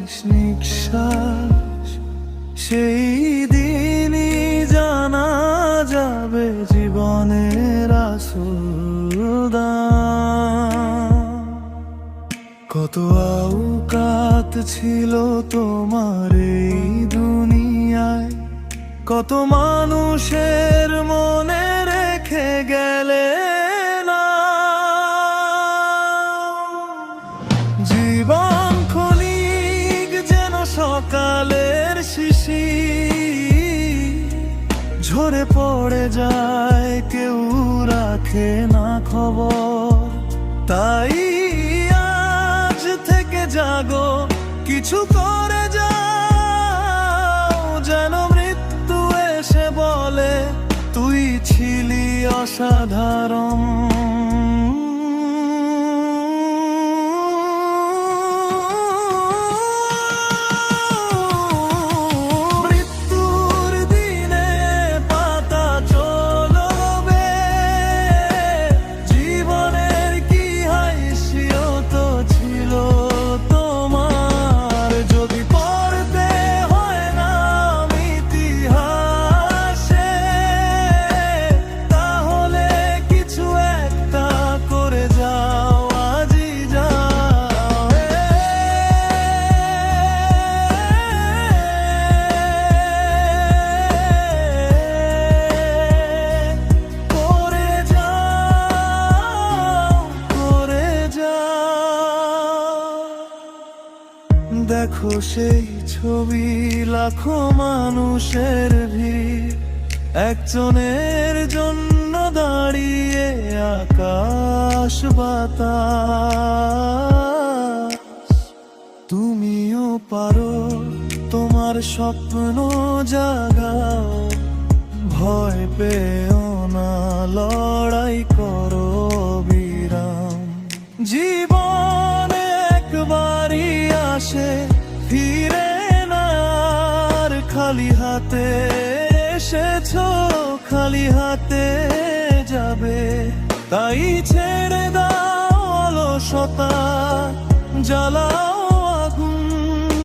শেষ নিঃশ্বাস, সেই দিনই জানা যাবে জীবনের আসল দাম। কত আউকাত ছিল তোমার এই দুনিয়ায়, কত মানুষের মনে রেখে গেলে না। জীবন ক্ষণিক যেন সকালের শিশির, ঝরে পড়ে যায় কেউ রাখে না খবর। তাই আজ থেকে জাগো, কিছু করে যাও, যেন মৃত্যু এসে বলে তুই ছিলি অসাধারণ। দেখো সেই ছবি, লাখো মানুষের ভিড়, একজনের জন্য দাঁড়িয়ে আকাশ বাতাস। তুমিও পারো, তোমার স্বপ্ন জাগাও, ভয় পেও না, লড়াই করো বিরাম। জীবনে একবারই আসে, ফিরে না আর, খালি হাতে এসেছো, খালি হাতে যাবে। তাই ছেড়ে দাও অলসতা, জ্বালা